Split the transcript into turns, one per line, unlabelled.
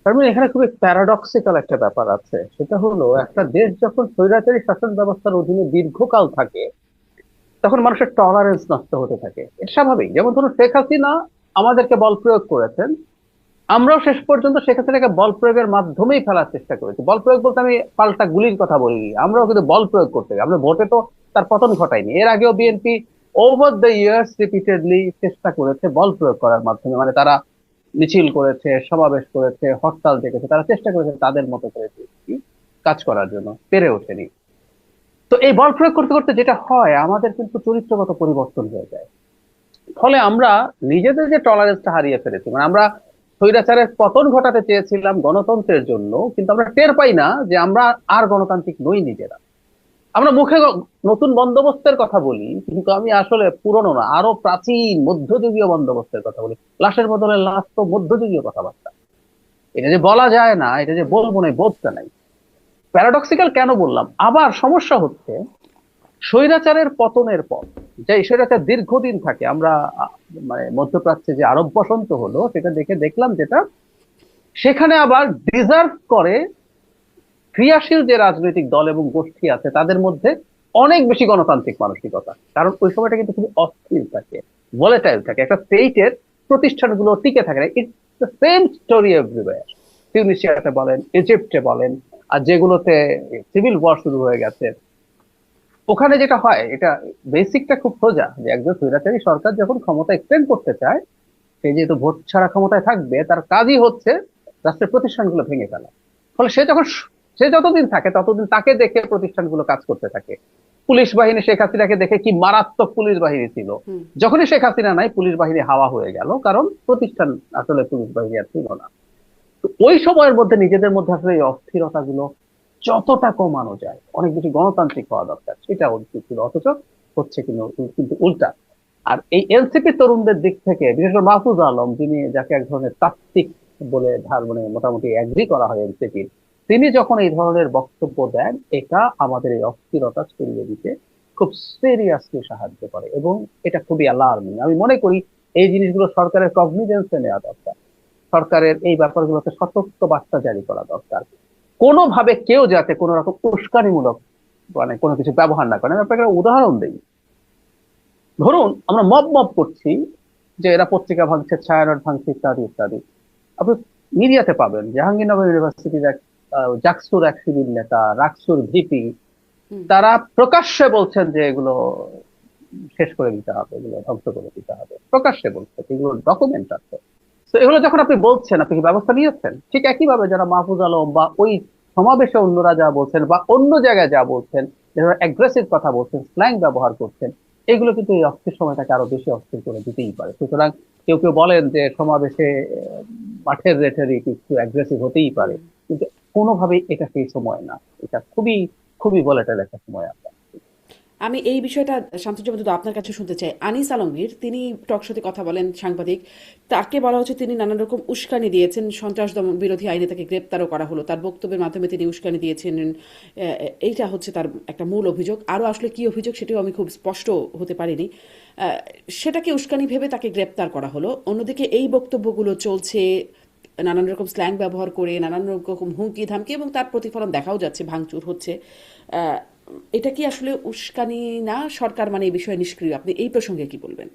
তার মানে এখানে খুবই প্যারাডক্সিক্যাল একটা ব্যাপার আছে, সেটা হলো একটা দেশ যখন স্বৈরাচারী শাসন ব্যবস্থার অধীনে দীর্ঘকাল থাকে তখন মানুষের টলারেন্স নষ্ট হতে থাকে। এটা স্বাভাবিক। যেমন ধরুন শেখ হাসিনা আমাদেরকে বল প্রয়োগ করেছেন, আমরাও শেষ পর্যন্ত শেখ হাসিনাকে বল প্রয়োগের মাধ্যমেই ফেলার চেষ্টা করেছি। বল প্রয়োগ বলতে আমি পাল্টা গুলির কথা বলিনি, আমরাও কিন্তু বল প্রয়োগ করতে গেছি। আমরা ভোটে তো তার পতন ঘটাইনি। এর আগেও BNP over the years repeatedly চেষ্টা করেছে বল প্রয়োগ করার মাধ্যমে, মানে তারা মিছিল করেছে, সমাবেশ করেছে, হরতাল ডেকেছে, তারা চেষ্টা করেছে তাদের মতো করে কাজ করার জন্য, পেরে ওঠেনি। তো এই বল প্রয়োগ করতে করতে যেটা হয়, আমাদের কিন্তু চরিত্রগত পরিবর্তন হয়ে যায়। ফলে আমরা নিজেদের যে টলারেন্সটা হারিয়ে ফেলেছি, মানে আমরা স্বৈরাচারের পতন ঘটাতে চেয়েছিলাম গণতন্ত্রের জন্য, কিন্তু আমরা টের পাই না যে আমরা আর গণতান্ত্রিক নই নিজেরা। আমরা মুখে নতুন বন্দোবস্তের কথা বলি, কিন্তু আমি আসলে পুরনো না, আরো প্রাচীন মধ্যযুগীয় বন্দোবস্তের কথা বলি। লাশের বদলে লাশ তো মধ্যযুগীয় কথাবার্তা। এটা যে বলা যায় না, এটা যে বলবো না, এই বোধটা নাই। প্যারাডক্সিক্যাল কেন বললাম? আবার সমস্যা হচ্ছে স্বৈরাচারের পতনের পর, যে স্বৈরাচার দীর্ঘদিন থাকে, আমরা মানে মধ্যপ্রাচ্যে যে আরব বসন্ত হলো সেটা দেখে দেখলাম যেটা, সেখানে আবার ডিজার্ভ করে ক্রিয়াশীল যে রাজনৈতিক দল এবং গোষ্ঠী আছে তাদের মধ্যে অনেক বেশি গণতান্ত্রিক মানসিকতা। কারণ ওই সময়টা কিন্তু খুবই অস্থির থাকে, ভোলেটাইল থাকে, একটা স্টেটের প্রতিষ্ঠানগুলো টিকে থাকে না। It's the same story everywhere. তিউনিসিয়াতে বলেন, ইজিপ্টে বলেন, আর যেগুলোতে সিভিল ওয়ার শুরু হয়ে গেছে, ওখানে যেটা হয়, এটা বেসিকটা খুব সোজা, যে একজন স্বৈরাচারী সরকার যখন ক্ষমতা এক্সটেন্ড করতে চায়, সে যেহেতু ভোট ছাড়া ক্ষমতায় থাকবে, তার কাজই হচ্ছে রাষ্ট্রের প্রতিষ্ঠানগুলো ভেঙে ফেলা। ফলে সে যতদিন থাকে ততদিন তাকে দেখে প্রতিষ্ঠানগুলো কাজ করতে থাকে। পুলিশ বাহিনী শেখ হাসিনাকে দেখে কি মারাত্মক পুলিশ বাহিনী ছিল,
হুম।
যখনই শেখ হাসিনা নাই পুলিশ বাহিনী হাওয়া হয়ে গেল, কারণ প্রতিষ্ঠান আসলে পুলিশ বাহিনী আর ছিল না। তো ওই সময়ের মধ্যে নিজেদের মধ্যে আসলে এই অস্থিরতা গুলো যতটা কমানো যায়, অনেক বেশি গণতান্ত্রিক হওয়া দরকার, সেটা উচিত ছিল। অথচ হচ্ছে কিন্তু কিন্তু উল্টা। আর এই এনসিপি তরুণদের দিক থেকে, বিশেষ করে মাহফুজ আলম, যিনি যাকে এক ধরনের তাত্ত্বিক বলে মানে মোটামুটি এগ্রি করা হয় এনসিপির, তিনি যখন এই ধরনের বক্তব্য দেন, এটা আমাদের এই অস্থিরতা ছড়িয়ে দিতে খুব সিরিয়াসলি সাহায্য করে, এবং এটা খুবই অ্যালার্মিং। আমি মনে করি এই জিনিসগুলো সরকারের কগনিজেন্সে নেওয়া দরকার। সরকারের এই ব্যাপারগুলোতে সতর্ক বার্তা জারি করা দরকার, কোনোভাবে কেউ যাতে কোনো রকম উস্কানিমূলক মানে কোনো কিছু ব্যবহার না করে। আমি আপনাকে একটা উদাহরণ দিই। ধরুন আমরা মব মব করছি, যে এরা পত্রিকা ভাঙছে, ছায়ানট ভাঙছে, ইত্যাদি ইত্যাদি। আপনি মিডিয়াতে পাবেন জাহাঙ্গীরনগর ইউনিভার্সিটির এক জাকসুর এক সিভিল নেতা, রাকসুর ভিপি,
হুম।
তারা প্রকাশ্যে বলছেন যে এগুলো শেষ করে দিতে হবে, এগুলো ধ্বংস করে দিতে হবে, প্রকাশ্যে বলছে, এগুলো ডকুমেন্ট আছে। তো এগুলো যখন আপনি বলছেন, আপনি কি ব্যবস্থা নিয়েছেন? ঠিক একইভাবে যারা মাহফুজ আলম বা ওই সমাবেশে অন্যরা যা বলছেন বা অন্য জায়গায় যা বলছেন, যারা অ্যাগ্রেসিভ কথা বলছেন, স্ল্যাং ব্যবহার করছেন, এগুলো কিন্তু এই অস্থির সময়টাকে আরো বেশি অস্থির করে দিতেই পারে। সুতরাং কেউ কেউ বলেন যে সমাবেশে মাঠের রেটারিক একটু অ্যাগ্রেসিভ হতেই পারে,
হুম।
কিন্তু কোনোভাবেই এটা সেই সময় না। এটা খুবই খুবই ভোলাটাইল একটা সময় আমরা।
আমি এই বিষয়টা শামসুজ্জামান দুদু আপনার কাছে শুনতে চাই। আনিস আলমগীর তিনি টক শোতে কথা বলেন, সাংবাদিক, তাকে বলা হচ্ছে তিনি নানান রকম উস্কানি দিয়েছেন, সন্ত্রাস দমন বিরোধী আইনে তাকে গ্রেপ্তারও করা হলো, তার বক্তব্যের মাধ্যমে তিনি উস্কানি দিয়েছেন। এইটা হচ্ছে তার একটা মূল অভিযোগ। আরও আসলে কি অভিযোগ সেটিও আমি খুব স্পষ্ট হতে পারিনি। সেটাকে উস্কানি ভেবে তাকে গ্রেপ্তার করা হলো। অন্যদিকে এই বক্তব্যগুলো চলছে নানান রকম স্ল্যাং ব্যবহার করে, নানান রকম হুমকি ধামকি, এবং তার প্রতিফলন দেখাও যাচ্ছে, ভাঙচুর হচ্ছে। আহ, এটা কি আসলে উস্কানি না? সরকার মানে এই বিষয়ে নিষ্ক্রিয়? আপনি এই প্রসঙ্গে কি বলবেন?